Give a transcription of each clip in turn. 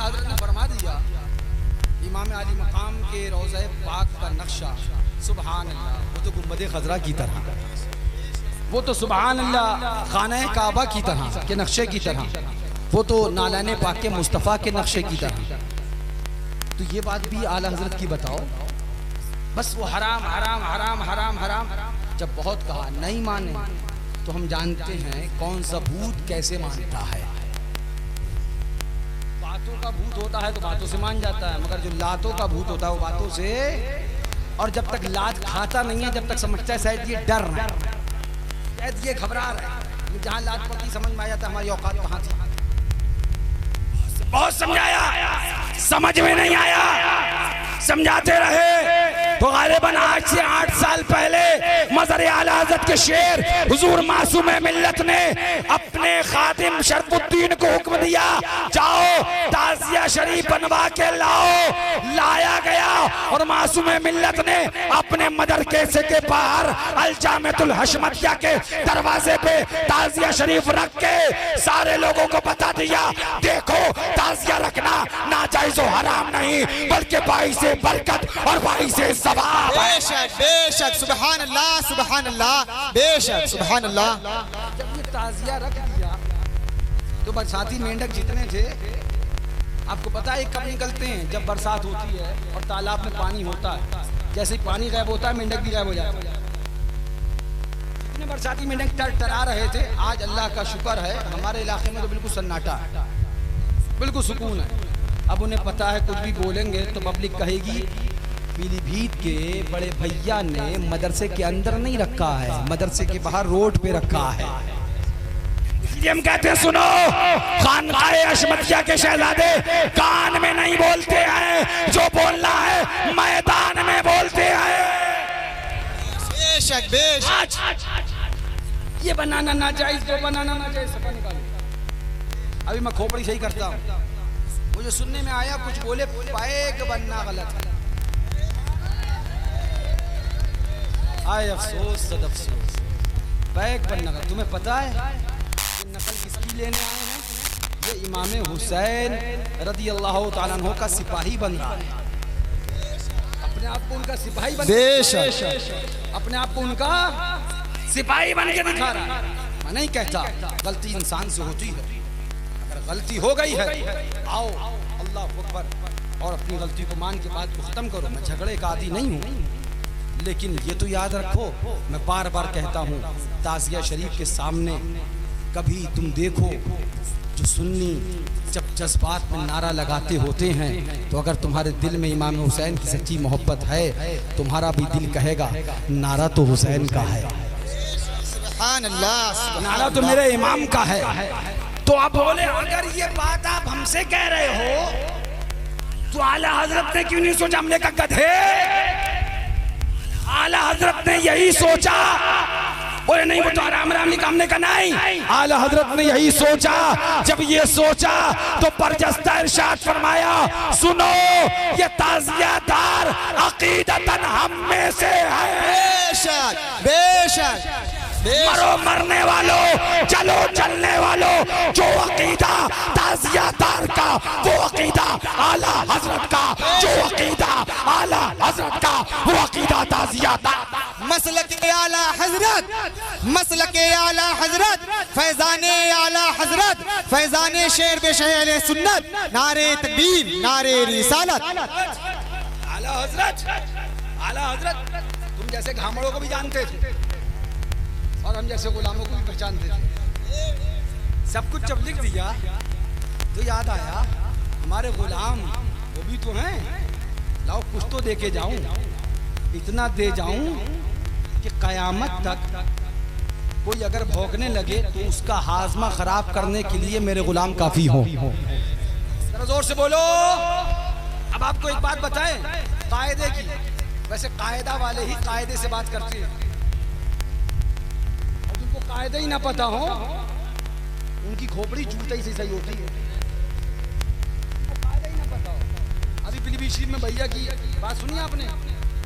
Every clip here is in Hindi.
हजरत ने फरमा दिया इमाम अली मकाम के रोज़े पाक का नक्शा, सुभान अल्लाह, वो तो गुंबद खजरा की तरह, वो तो सुभान अल्लाह खाना काबा की तरह के नक्शे की तरह, वो तो नालाने पाक के मुस्तफ़ा के नक्शे की तरह। तो ये बात भी आला हजरत की बताओ। बस वो हराम हराम हराम हराम हराम जब बहुत कहा नहीं माने तो हम जानते हैं कौन सा भूत कैसे मानता है। बातों का भूत होता है तो बातों से मान जाता है, मगर जो लातों का भूत होता है वो बातों से, और जब तक लात खाता नहीं है जब तक समझता है शायद ये डर रहा है, शायद ये घबरा रहा है। जहाँ लात पकी समझ में आ जाता है हमारी औकात कहाँ थी। बहुत समझाया, समझ में नहीं आया, समझाते रहे तो गालिबन आज से 8 साल पहले मज़र आला हज़रत के शेर हुजूर मासूम मिल्लत ने अपने खादिम शरफुद्दीन को हुक्म दिया, जाओ ताज़िया शरीफ बनवा के लाओ। लाया गया और मासूम मिल्लत ने अपने मदरके के बाहर अल जामिअतुल हशमतिया के दरवाजे पे ताज़िया शरीफ रख के सारे लोगों को बता दिया, देखो ताज़िया रखना नाजायज़ और हराम नहीं बल्कि बाइस से बरकत और बाइस से सवाब। बेशक बेशक, सुभान अल्लाह सुभान अल्लाह, बेशक सुभान अल्लाह। जब ये ताज़िया रख दिया तो बरसाती मेंढक जितने थे, आपको पता है कब निकलते हैं, जब बरसात होती है और तालाब में पानी होता है, जैसे ही पानी गायब होता है मेंढक भी गायब हो जाता है। जितने बरसाती मेंढक टरा रहे थे, आज अल्लाह का शुक्र है हमारे इलाके में तो बिल्कुल सन्नाटा है, बिल्कुल सुकून है। अब उन्हें पता है कुछ भी बोलेंगे तो पब्लिक कहेगी पीलीभीत के बड़े भैया ने मदरसे के अंदर नहीं रखा है, मदरसे के बाहर रोड पे रखा है। इसलिए हम कहते हैं सुनो, खानकाए हशमतिया के शहजादे कान में नहीं बोलते हैं, जो बोलना है मैदान में बोलते हैं। बेशक बेशक। ये बनाना नाजायज, वो बनाना नाजायज, सफा निकालो। अभी मैं खोपड़ी सही करता हूँ, मुझे सुनने में आया कुछ बोले पैग बनना गलत है। आए अफसोस सद अफसोस, पैग बनना गलत। तुम्हें पता है ये नकल किसकी लेने आए हैं? ये इमाम हुसैन रदी अल्लाह तआला अन्हु का सिपाही बन रहा है, अपने आप को उनका सिपाही बन, अपने आप को उनका सिपाही बन के दिखा रहा है। मैं नहीं कहता गलती इंसान से होती है, गलती हो गई है आओ अल्लाह अकबर और अपनी गलती को मान के बात को खत्म करो। मैं झगड़े का आदी नहीं हूँ, लेकिन ये तो याद रखो, मैं बार बार कहता हूँ ताज़िया शरीफ के सामने कभी तुम देखो जो सुन्नी जब जज्बात में नारा लगाते होते हैं, तो अगर तुम्हारे दिल में इमाम हुसैन की सच्ची मोहब्बत है, तुम्हारा भी दिल कहेगा नारा तो हुसैन का है, सुभान अल्लाह, नारा तो मेरे इमाम का है। तो आप बोले अगर ये बात आप हमसे कह रहे हो तो आला हजरत ने क्यों नहीं सोचा? हमने कहा गधे, आला हजरत ने यही सोचा। बोले नहीं वो तो आराम आराम नहीं, हमने कहा नहीं, आला हजरत ने यही सोचा। जब ये सोचा तो परजस्ता इरशाद फरमाया, सुनो ये ताज़ियादार अकीदतन हम में से है। बेशक बेशक। मरो मरने वालों, चलो चलने वालों, जो अकीदा ताज़ियादार का वो अकीदा आला हजरत का, जो अकीदा आला हजरत का वो अकीदा ताज़ियादार। मसलक आला हजरत, मसलक आला हजरत, फैजाने आला हजरत, फैजाने शेर बेशह अहले सुन्नत, नारे तकबीर नारे रिसालत। आला हजरत, आला हजरत तुम जैसे घामड़ों को भी जानते थे और हम जैसे गुलामों को भी पहचानते थे। सब कुछ जब लिख दिया तो याद आया हमारे गुलाम वो भी तो हैं, लाओ कुछ तो दे के जाऊं, इतना दे जाऊं कि कयामत तक कोई अगर भौंकने लगे तो उसका हाजमा खराब करने के लिए मेरे गुलाम काफी हो। जरा जोर से बोलो। अब आपको एक बात बताएं कायदे की, वैसे कायदा वाले ही कायदे से बात करते हैं, और जिनको कायदा ही ना पता हो उनकी खोपड़ी जूते ही से सही होती है। कायदा ही ना पता हो। अभी पीलीभीत में भैया की बात सुनी आपने?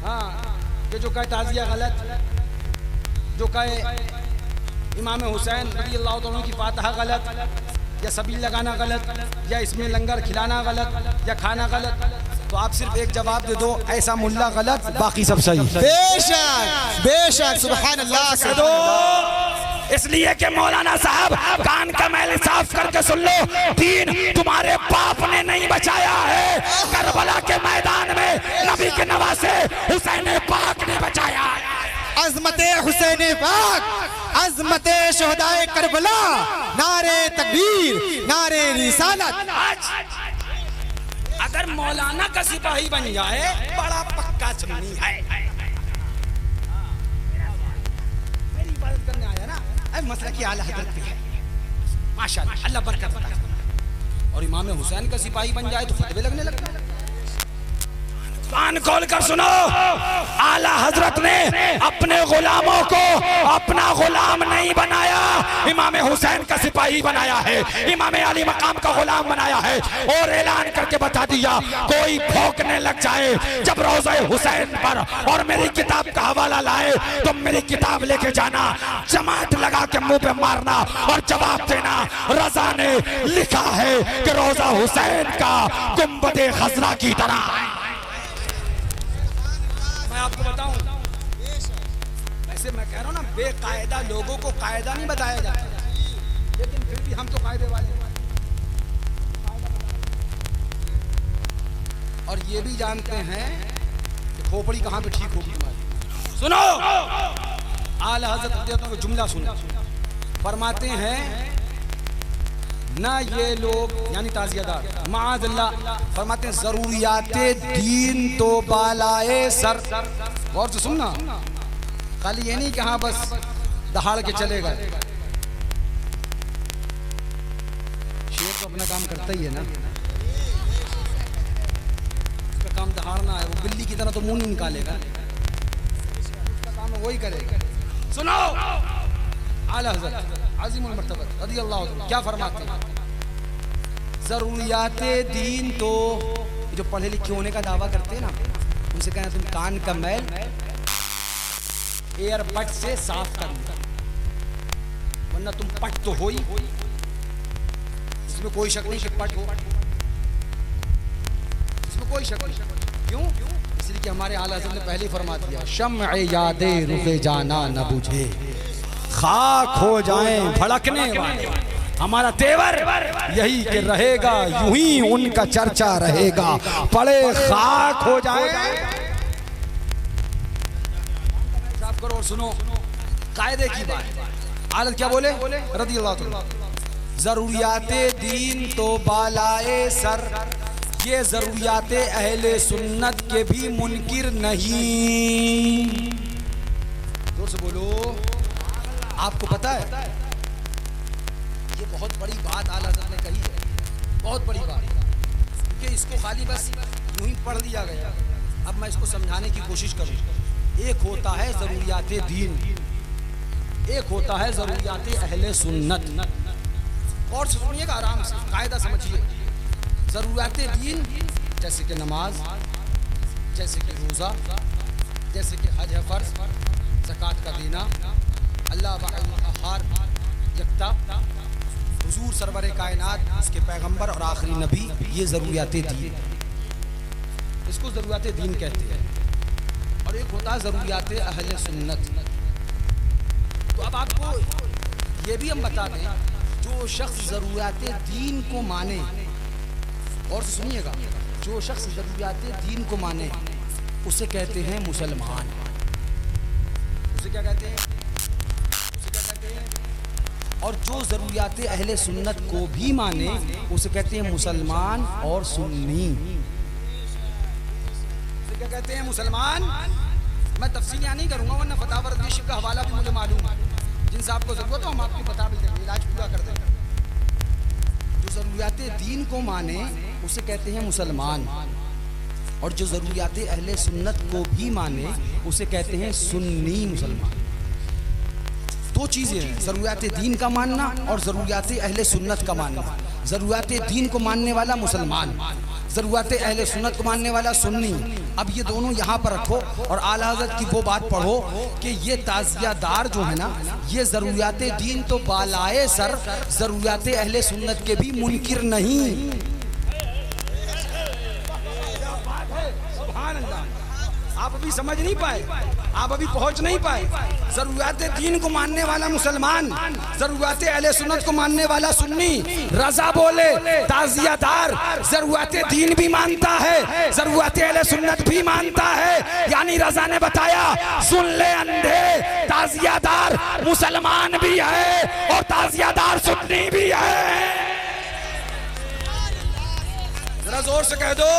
हाँ, कि जो कहे ताज़िया गलत, जो कहे इमाम हुसैन रज़ी अल्लाह तआला की फातिहा गलत, या सबील लगाना गलत, या इसमें लंगर खिलाना गलत, या खाना गलत, तो आप सिर्फ एक जवाब दे दो, ऐसा मुल्ला गलत, बाकी सब सही। बेशक बेशक, सुभान अल्लाह कह दो। इसलिए कि मौलाना साहब कान का मैल साफ करके सुन लो, दीन तुम्हारे बाप ने नहीं बचाया है, करबला के मैदान में नबी के नवासे हुसैन पाक ने बचाया है। अज़मते हुसैन पाक, अज़मते शहदाए करबला, नारे तकबीर, नारे रिसालत। अगर मौलाना का सिपाही बन जाए बड़ा पक्का सुन्नी है। मेरी इबादत करने आया ना, मसला की आला हज़रत पे है, माशाअल्लाह, अल्लाह बरकत करे। और इमाम हुसैन का सिपाही बन जाए तो फतवे लगने लगता है। कान खोल कर सुनो, आला हजरत ने अपने गुलामों को अपना गुलाम नहीं बनाया, इमाम हुसैन का सिपाही बनाया है, इमाम अली मकाम का गुलाम बनाया है, और ऐलान करके बता दिया कोई भौंकने लग जाए जब रोज़े हुसैन पर और मेरी किताब का हवाला लाए तो मेरी किताब लेके जाना, जमात लगा के मुंह पे मारना और जवाब देना, रजा ने लिखा है कि रोज़ा हुसैन का गुंबदे खजरा की तरह। मैं आपको बताऊं, वैसे मैं कह रहा हूं ना, बेकायदा लोगों को कायदा नहीं बताया जाता, लेकिन फिर भी हम तो कायदे वाले हैं। और ये भी जानते हैं कि खोपड़ी कहां पे ठीक होगी तुम्हारी। सुनो, आला हज़रत को जुमला सुनो, फरमाते हैं ना ये लोग यानी ताज़ियादार माअज़ल्लाह फरमाते हैं ज़रूरियाते दीन तो बालाए सर। और तो सुनना, खाली ये नहीं कि हाँ बस दहाड़ के चले गए। शेर तो अपना काम करता ही है ना, उसका काम दहाड़ना है, वो बिल्ली की तरह तो मुंह नहीं निकालेगा, उसका काम वही करेगा। सुनो, आला हज़रत अज़ीमुल मर्तबा रज़ियल्लाहु अन्हु क्या फरमाते हैं, ज़रूरियाते दीन तो जो पढ़े लिखे होने का दावा करते हैं ना, उनसे कहना तुम कान का मैल एयरबड से साफ कर लो, वरना तुम पट तो हो ही, इसमें कोई शक नहीं कि पट हो, इसमें कोई शक नहीं। क्यों? इसलिए कि हमारे आला हज़रत ने पहले ही फरमा दिया, शम्अ यादे रुखे जाना न बुझे, खाक हो जाएं भड़कने वाले। हमारा तेवर यही कि रहेगा यूं ही उनका चर्चा रहेगा, पड़े खाक हो जाए। साफ करो और सुनो कायदे की बात। आलत क्या बोले रज़ियल्लाहु अन्हु, ज़रूरियाते दीन तो बालाए सर, ये ज़रूरियाते अहले सुन्नत के भी मुनकिर नहीं। जोर से बोलो। आपको पता है ये बहुत बड़ी बात आला हज़रत ने कही है, बहुत बड़ी बात, क्योंकि इसको खाली बस यूं ही पढ़ लिया गया। अब मैं इसको समझाने की कोशिश करूं। एक होता है ज़रूरियाते दीन, एक होता है ज़रूरियाते अहले सुन्नत। और सुनिएगा आराम से, कायदा समझिए। ज़रूरियाते दीन जैसे कि नमाज, जैसे कि रोज़ा, जैसे कि हज है फ़र्ज़, ज़कात का देना, अल्लाह बहार यकता, हुजूर सरवरे कायनात, इसके पैगंबर और आखिरी नबी, ये ज़रूरियाते दीन, इसको ज़रूरियाते दीन कहते हैं। और एक होता है ज़रूरियाते अहले सुन्नत। तो अब आपको ये भी हम बता दें, जो शख्स ज़रूरियाते दीन को माने, और सुनिएगा, जो शख्स ज़रूरियाते दीन को माने उसे कहते हैं मुसलमान। उसे क्या कहते हैं? और जो ज़रूरियाते अहले सुन्नत को भी माने उसे कहते हैं मुसलमान और सुन्नी। उसे क्या कहते हैं? मुसलमान। मैं तफसील यहाँ नहीं करूँगा, वरना फतावा रज़ी का हवाला भी मुझे मालूम है। जिन साहब को ज़रूरत हो हम आपको बता भी देंगे, इलाज पूरा कर देंगे। जो ज़रूरियाते दीन को माने उसे कहते हैं मुसलमान, और जो ज़रूरियाते अहले सुन्नत को भी माने उसे कहते हैं सुन्नी मुसलमान। दो चीज़ें हैं, ज़रूरियाते दीन का मानना और ज़रूरियाते अहले सुन्नत का मानना। ज़रूरत दीन को मानने वाला मुसलमान, ज़रूरत अहले सुन्नत को मानने वाला सुन्नी। अब ये दोनों यहाँ पर रखो और आला हज़रत की वो बात पढ़ो कि ये ताज़ियादार जो है ना, ये ज़रूरत दीन तो बालाए सर, ज़रूरत अहले सुन्नत के भी मुनकिर नहीं। आप अभी समझ नहीं पाए, आप अभी पहुंच नहीं पाए। ज़रूरत दीन को मानने वाला मुसलमान, ज़रूरत अहले सुन्नत को मानने वाला सुन्नी। रज़ा बोले ताज़ियादार ज़रूरत दीन भी मानता है, ज़रूरत अहले सुन्नत भी मानता है। यानी रज़ा ने बताया, सुन ले अंधे, ताज़ियादार मुसलमान भी है और ताज़ियादार सुन्नी भी है। जरा जोर से कह दो,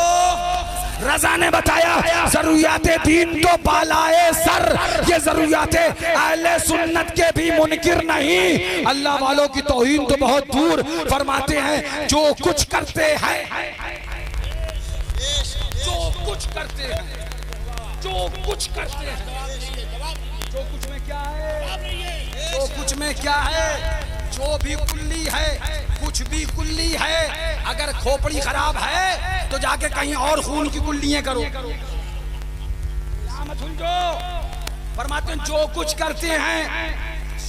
रज़ा ने बताया ज़रूरियात दीन तो बालाए सर, ये ज़रूरियात अहले सुन्नत के भी मुनकिर नहीं। अल्लाह वालों की तौहीन तो बहुत दूर। फरमाते हैं जो कुछ करते हैं, जो कुछ करते हैं, जो कुछ करते हैं, जो कुछ में क्या है, जो कुछ में क्या है, जो भी कुल्ली है, कुछ भी कुल्ली है। अगर खोपड़ी खराब है तो जाके कहीं और खून की कुल्लियां करो। फरमाते हैं जो कुछ करते हैं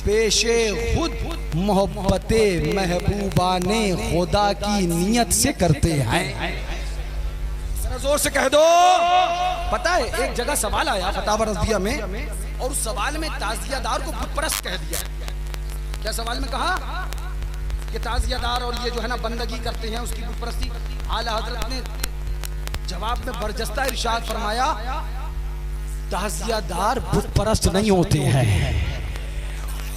पेशे खुद मोहब्बते महबूबाने खुदा की नियत से करते हैं। जोर से कह दो। पता है एक जगह सवाल आया फतावा रज़िया में, और उस सवाल में ताज़ियादार को बुतपरस्त कह दिया। क्या सवाल में कहा कि ताज़ियादार और ये जो है ना बंदगी करते हैं उसकी बुतपरस्ती। आला हज़रत ने जवाब में बरजस्ता इरशाद फरमाया, ताज़ियादार बुतपरस्त नहीं होते हैं,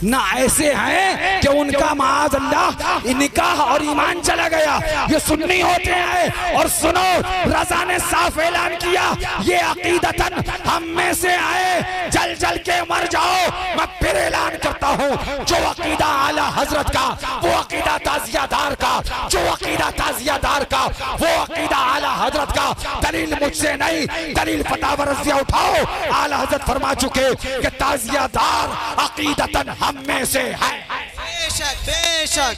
ना ऐसे हैं कि उनका माज़ अल्लाह निकाह और ईमान चला गया, ये सुन्नी होते हैं। और सुनो, रज़ा ने साफ ऐलान किया, ये अकीदतन हम में से आए, जल जल के मर जाओ। मैं फिर ऐलान करता हूँ, जो अकीदा आला हज़रत का, वो अकीदा ताज़ियादार का, जो अकीदा ताज़ियादार का, वो अकीदा आला हज़रत का। दलील मुझसे नहीं, दलील फतावा रज़िया उठाओ। आला हज़रत फरमा चुके कि ताज़ियादार अकीदतन हम में से है। बेशक बेशक।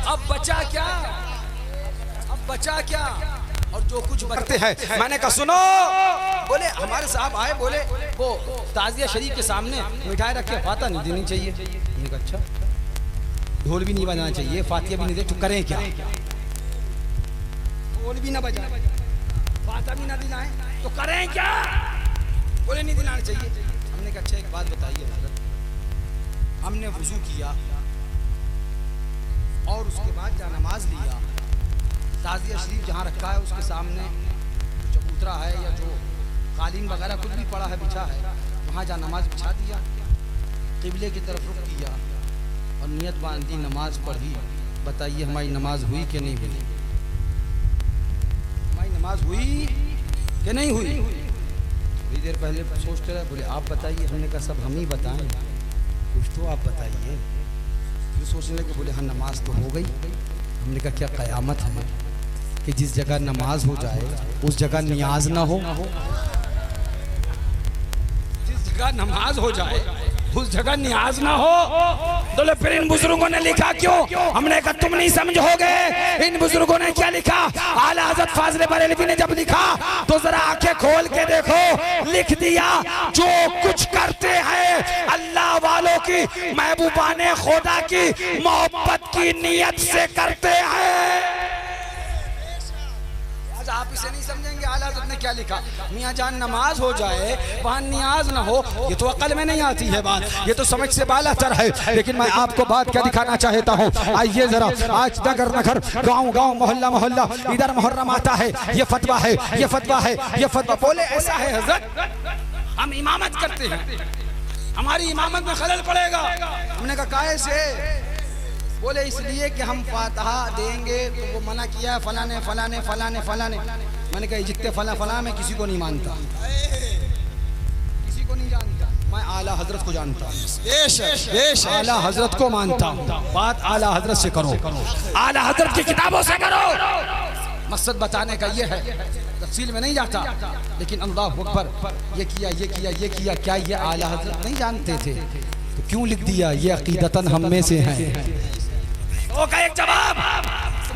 अब बचा क्या, अब बचा क्या, और जो कुछ करते हैं। मैंने कहा सुनो, बोले हमारे साहब आए, बोले वो ताज़िया शरीफ के सामने मिठाई रख के फातिहा नहीं देनी चाहिए। मैंने कहा अच्छा, ढोल भी नहीं बजाना चाहिए, फातिहा भी नहीं दे, तो करें क्या? ढोल भी ना बजाए, फातिहा भी ना दिलाएं, तो करें क्या? बोले नहीं दिलाना चाहिए। हमने कहा अच्छा एक बात बताइए हज़रत, हमने वुज़ू किया और उसके बाद जा नमाज लिया, ताज़िया शरीफ जहाँ रखा है उसके सामने चबूतरा है या जो कालीन वगैरह कुछ भी पड़ा है, बिछा है, वहाँ जा नमाज बिछा दिया, क़िबले की तरफ रुख किया और नियत बांधी, नमाज पढ़ी। बताइए हमारी नमाज हुई कि नहीं हुई? हमारी नमाज हुई कि नहीं हुई? थोड़ी देर पहले सोचते रहे, बोले आप बताइए। हमने कहा सब हम ही बताएं, कुछ तो आप बताइए। फिर सोचने लगे, बोले हाँ नमाज तो हो गई। हमने कहा क्या क़यामत है कि जिस जगह नमाज हो जाए उस जगह नियाज ना हो? जिस जगह नमाज हो जाए उस जगह नियाज ना हो? तो फिर इन बुजुर्गों ने लिखा क्यों? हमने कहा तुम नहीं समझोगे। इन बुजुर्गों ने क्या लिखा? आला हज़रत फाज़िल बरेलवी ने जब लिखा तो जरा आंखें खोल के देखो, लिख दिया जो कुछ करते हैं अल्लाह वालों की महबूबाने खुदा की मोहब्बत की नियत से करते हैं। आप इसे नहीं समझेंगे। आला हज़रत ने क्या लिखा? मियाँ जान नमाज हो जाए वहाँ नियाज ना हो, ये तो अकल में नहीं आती है बात, ये तो समझ से बाला तर है। लेकिन मैं आपको बात क्या दिखाना चाहता हूँ, आइए जरा, आज नगर नगर, गाँव गाँव, मोहल्ला मोहल्ला, इधर मुहर्रम आता है, ये फतवा है, ये फतवा है, ये फतवा। बोले ऐसा है हज़रत, हम इमामत करते हैं, हमारी इमामत में खलल पड़ेगा। हमने कहा कैसे? बोले इसलिए कि हम फातिहा देंगे तो वो मना किया है फलाने फलाने फलाने फलाने। मैंने कहा जितने फला फला मैं किसी को नहीं मानता, किसी को नहीं जानता, मैं आला हज़रत को जानता हूँ, आला हज़रत को मानता हूँ। बात आला हज़रत से करो, आला हज़रत की किताबों से करो। मकसद बताने का ये है, तफसील में नहीं जाता, लेकिन अल्लाह अकबर, ये किया ये किया ये किया, क्या ये आला हज़रत नहीं जानते थे? तो क्यों लिख दिया ये अकीदतन हम में से हैं? का एक जवाब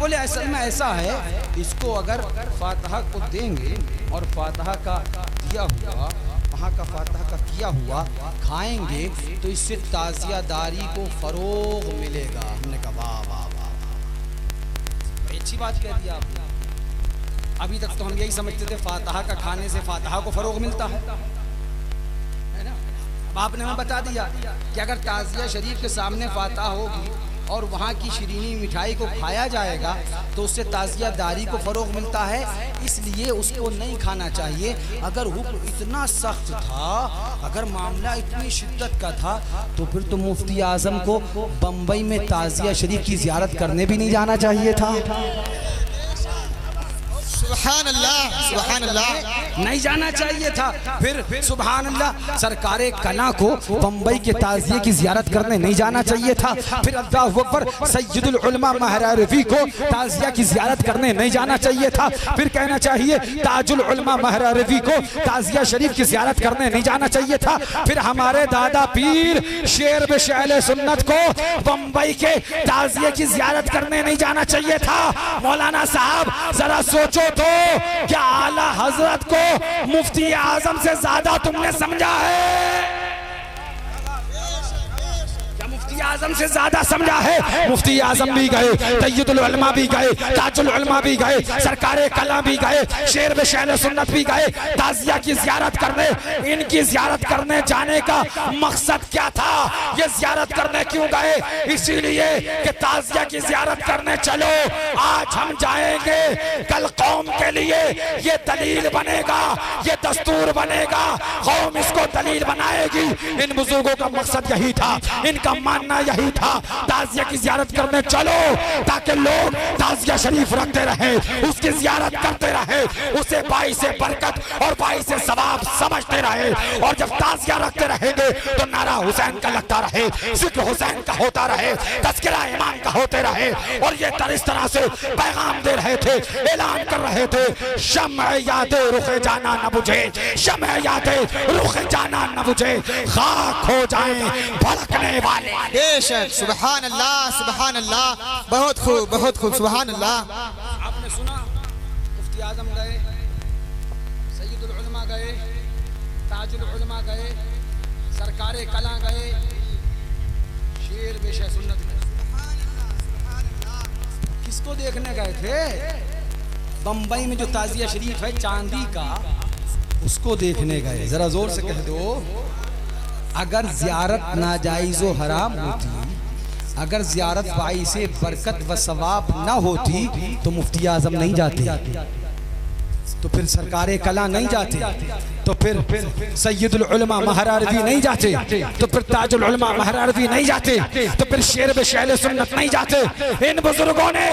बोले असल में ऐसा है, इसको अगर फातिहा को देंगे और फातिहा का दिया हुआ, वहाँ का फातिहा का किया हुआ खाएंगे तो इससे ताज़ियादारी को फरोग मिलेगा। हमने कहा वाह वाह वाह, अच्छी बात कह दी आपने। अभी तक तो हम यही समझते थे फातिहा का खाने से फातिहा को फरोग मिलता है ना। अब आपने हमें बता दिया कि अगर ताज़िया शरीफ के सामने फातिहा होगी और वहाँ की शीरीनी मिठाई को खाया जाएगा तो उससे ताज़ियादारी को फ़रोग मिलता है, इसलिए उसको नहीं खाना चाहिए। अगर हुक्म इतना सख्त था, अगर मामला इतनी शिद्दत का था, तो फिर तो मुफ्ती आज़म को बम्बई में ताज़िया शरीफ की ज़ियारत करने भी नहीं जाना चाहिए था। सुभान अल्लाह, सुभान अल्लाह, नहीं जाना चाहिए था। फिर सुभान अल्लाह, सरकारे कला को बम्बई के ताज़िये की ज़ियारत करने नहीं जाना चाहिए था। फिर अल्लाहु अकबर, सैयदुल उलमा महरा रफ़ी को ताज़िया की ज़ियारत करने नहीं जाना चाहिए था। फिर कहना चाहिए ताजुल उलमा महरा रफ़ी को ताज़िया शरीफ की ज़ियारत करने नहीं जाना चाहिए था। फिर हमारे दादा पीर शेर बेशअहले सुन्नत को बम्बई के ताज़िये की ज़ियारत करने नहीं जाना चाहिए था। मौलाना साहब जरा सोचो तो, क्या आला हजरत को मुफ्ती आजम से ज्यादा तुमने समझा है? आजम से ज्यादा समझा है? मुफ्ती आजम भी गए, सय्यदुल उलमा भी गए, ताजुल उलमा भी गए, सरकारे कला भी गए, शेर बेशअहले सुन्नत भी गए ताज़िया की ज़ियारत करने। इनकी ज़ियारत करने जाने का मकसद क्या था? ये ज़ियारत करने क्यों गए? इसीलिए कि ताज़िया की ज़ियारत करने चलो, आज हम जाएंगे, कल कौम के लिए ये दलील बनेगा, ये दस्तूर बनेगा, कौम इसको दलील बनाएगी। इन बुजुर्गों का मकसद यही था, इनका मानना यही था, ताज़िया की ज़ियारत करने चलो ताकि लोग ताज़िया शरीफ रखते रहे, उसकी ज़ियारत करते रहे, उसे बाइसे बरकत और बाइसे सवाब समझते रहे। और जब ताज़िया रखते रहेंगे तो नारा हुसैन का लगता रहे, जिक्र हुसैन का होता रहे, तज़किरा इमाम का होते रहे। और ये इस तरह से पैगाम दे रहे थे, ऐलान कर रहे थे, शम्अ यादे रुखे जाना न बुझे, शम्अ यादे रुखे जाना न बुझे, खाक हो जाएं भड़कने वाले। बेशक, सुभान अल्लाह, सुभान अल्लाह, बहुत खूब, बहुत खूब, सुभान अल्लाह। आपने सुना, मुफ्ती आजम गए, सय्यदुल उलमा गए, ताजुल उलमा गए, सरकारे कला गए, शेर बेशअहले सुन्नत गए। किसको देखने गए थे? बम्बई में जो ताज़िया शरीफ है चांदी का, उसको देखने गए। जरा जोर से कह दो, अगर ज़ियारत नाजायज़ व हराम होती, अगर ज़ियारत बाइसे बरकत व सवाब ना होती तो मुफ्ती आज़म नहीं जाते, तो फिर सरकारे कला नहीं जाते, तो फिर सय्यदुल उलमा महरा रफ़ी नहीं जाते, तो फिर ताजुल उलमा महरा रफ़ी नहीं जाते, तो फिर शेर बेशअहले सुन्नत नहीं जाते। इन बुजुर्गों ने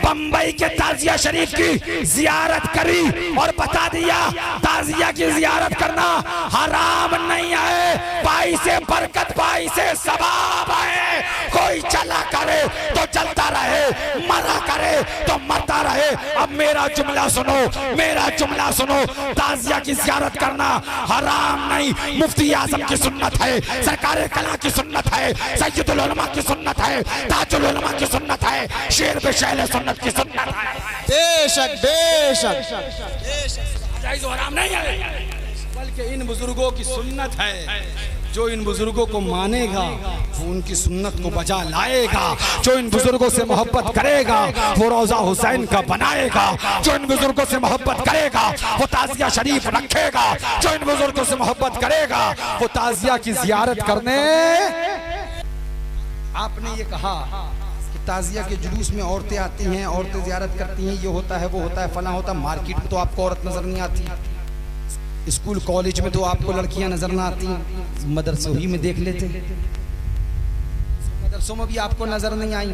बम्बई के ताज़िया शरीफ की ज़ियारत करी और बता दिया ताज़िया की ज़ियारत करना हराम नहीं है, बाइसे बरकत बाइसे सवाब है। कोई चला करे तो चलता रहे, मरा करे तो मरता रहे। अब मेरा जुमला सुनो, मेरा जुमला सुनो, ताज़िया की ज़ियारत करना हराम नहीं, मुफ्ती आज़म की सुन्नत है, सरकारे कला की सुन्नत है, सय्यदुल उलमा की सुन्नत है, ताजुल उलमा की सुन्नत है, शेर बेशअहले सुन्नत की सुन्नत है। बेशक, बेशक, जायज़ व हराम नहीं है, बल्कि इन बुजुर्गों की सुन्नत है। जो इन बुजुर्गों को मानेगा वो उनकी सुन्नत को बजा लाएगा, जो इन बुजुर्गों से मोहब्बत करेगा वो रोज़ा हुसैन का बनाएगा, जो इन बुजुर्गों से मोहब्बत करेगा वो ताज़िया शरीफ रखेगा, जो इन बुजुर्गों से मोहब्बत करेगा वो ताज़िया की ज़ियारत करने। आपने ये कहा कि ताज़िया के जुलूस में औरतें आती हैं, औरतें ज़ियारत करती हैं, ये होता है, वो होता है, फला होता है। मार्केट में तो आपको औरत नजर नहीं आती, स्कूल कॉलेज में तो आपको लड़कियां नजर ना आती, मदरसों ही में देख लेते, मदरसों में भी आपको नजर नहीं आई।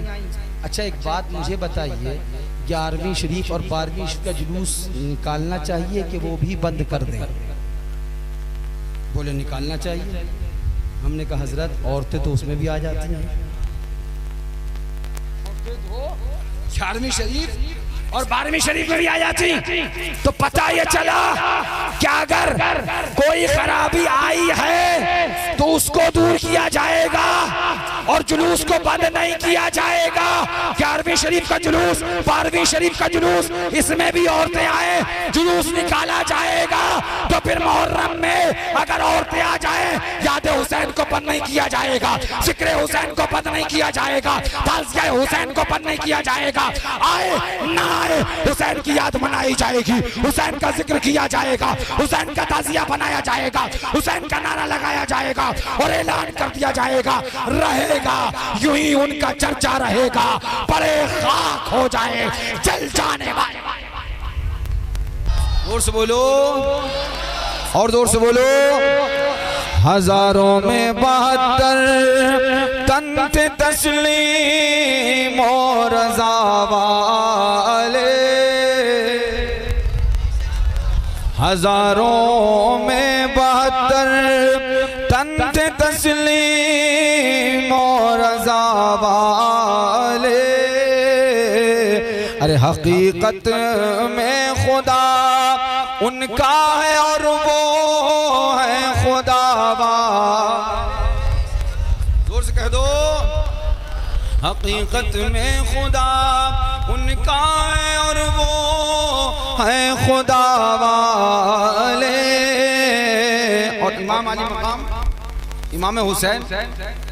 अच्छा एक बात मुझे बताइए, 11वीं शरीफ और 12वीं शरीफ का जुलूस निकालना चाहिए कि वो भी बंद कर दें? बोले निकालना चाहिए। हमने कहा हजरत औरतें तो उसमें भी आ जाती हैं, 11वीं शरीफ और 12वीं शरीफ में भी आ जाती। तो पता ये चला कि अगर कोई खराबी आई है तो उसको दूर किया जाएगा, और जुलूस को बंद नहीं किया जाएगा। 11वीं शरीफ का जुलूस, 12वीं शरीफ का जुलूस, इसमें भी औरतें आए, जुलूस निकाला जाएगा। तो फिर मुहर्रम में अगर औरतें आ जाए, याद हुसैन को बंद नहीं किया जाएगा, जिक्र हुसैन को बंद नहीं किया जाएगा, ताज़िया हुसैन को बंद नहीं किया जाएगा। आए ना आए, हुसैन की याद मनाई जाएगी, हुसैन का जिक्र किया जाएगा, हुसैन का ताज़िया बनाया जाएगा, हुसैन का नारा लगाया जाएगा और ऐलान कर दिया जाएगा। रहेगा यूं ही उनका चर्चा रहेगा, बड़े खाक हो जाए जल जाने वाले। जोर से बोलो और जोर से बोलो। हजारों में 72 तन थे तस्लीम और रज़ा वाले, हजारों में 72 तन थे तस्लीम और रज़ा वाले। अरे हकीकत में खुदा उनका है और वो है खुदावा। जोर से कह दो। हकीकत में खुदा उनका है और वो है खुदा वाले। और इमाम अली मकाम, इमाम हुसैन,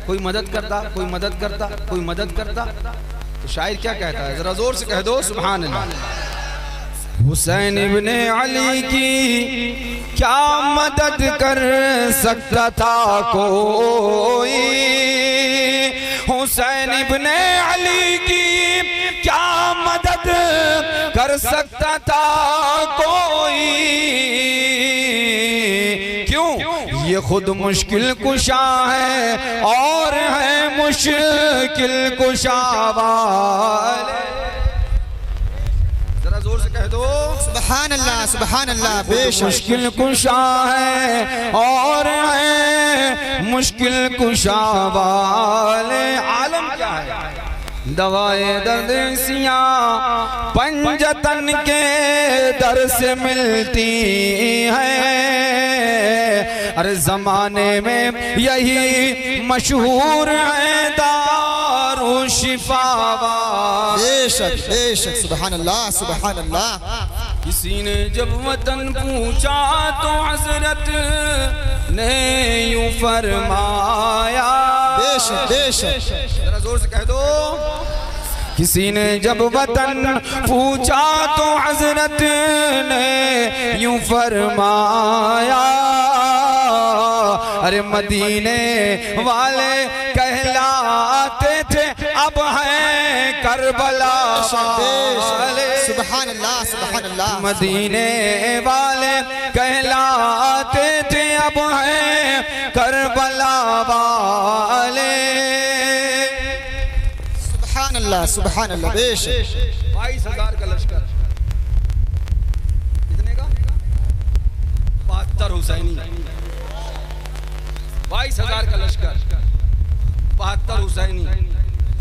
कोई मदद करता, कोई मदद करता, कोई मदद करता। तो शायर क्या कहता है, जरा जोर से कह दो सुभान अल्लाह। हुसैन इब्ने अली की क्या मदद कर सकता था कोई, हुसैन इब्ने अली की क्या मदद कर सकता था कोई। क्यों? ये खुद मुश्किल कुशा है और है मुश्किल कुशा वाले। जरा जोर से कह दो सुभान अल्लाह, सुभान अल्लाह। बेशक मुश्किल कुशा है और है मुश्किल कुशा वाले। आलम क्या है? दवाए दर्द सियां पंजतन के दर से मिलती है। अरे जमाने में यही मशहूर है दारू शिफा। बेशक बेशक, सुभान अल्लाह, सुभान अल्लाह। किसी ने जब वतन पूछा तो हजरत ने यूं फरमाया। बेशक बेशक, जरा जोर से कह दो। किसी ने जब वतन पूछा तो हजरत ने यूं फरमाया। अरे मदीने वाले कहलाते थे, अब हैं करबला वाले। सुभान अल्लाह, सुभान अल्लाह। मदीने वाले कहलाते थे, अब हैं करबला वाले। सुभान अल्लाह, सुभान अल्लाह। बेशक 22,000 का लश्कर, कितने का? 72 हुसैनी। 22,000 का लश्कर, 72 हुसैनी।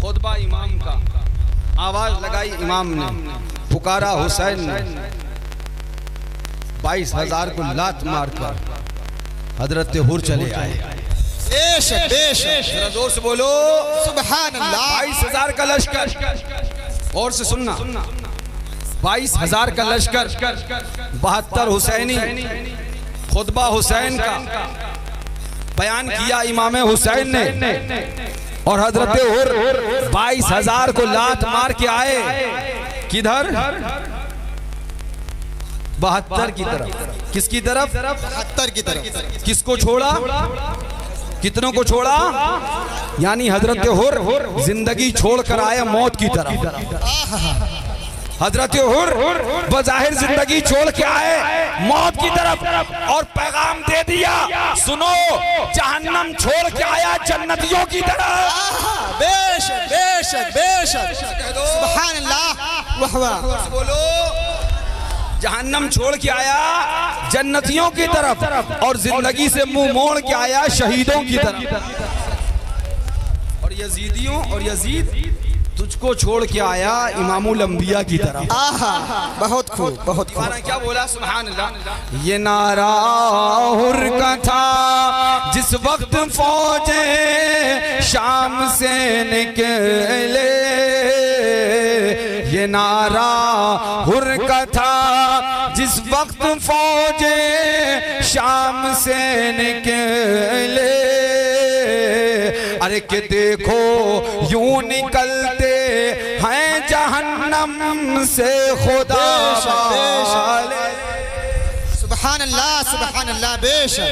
खुतबा इमाम का, आवाज लगाई इमाम ने, पुकारा हुसैन ने। 22,000 को लात मारकर हजरत हुर चले आए। बेशक बेशक, जरा जोर से बोलो सुभान अल्लाह। 22,000 का लश्कर। और से सुनना, 22,000 का लश्कर, 72 हुसैनी। खुतबा हुसैन का बयान किया इमाम हुसैन ने। और हजरत हुर 22,000 को लात मार के आए किधर? 72 की तरफ। किसकी तरफ? 72 की तरफ। किसको छोड़ा? कितनों को छोड़ा? यानी हजरत हुर जिंदगी छोड़कर आए मौत की तरफ। हजरत हुर बज़ाहिर जिंदगी छोड़ के आए मौत की तरफ और पैगाम दे दिया, सुनो जहन्नम छोड़ के आया जन्नतियों की तरफ। बेशक बेशक बेशक, सुभान अल्लाह। वाह वाह। बोलो जहन्नम छोड़ के आया जन्नतियों की तरफ और जिंदगी से मुंह मोड़ के आया शहीदों की तरफ। और यजीदियों और यजीद तुझको छोड़ के आया इमामुल अंबिया की तरफ। आहा, बहुत खूब, बहुत खूब। दीवाना क्या बोला, सुभान अल्लाह। ये नारा हुर का था जिस वक्त फौजे शाम से निकले, ये नारा हुर का था जिस वक्त फौजे शाम से निकले। अरे कि देखो यूं निकलते हैं जहन्नम से खुदा वाले। सुभान अल्लाह, सुभान अल्लाह, बेशक।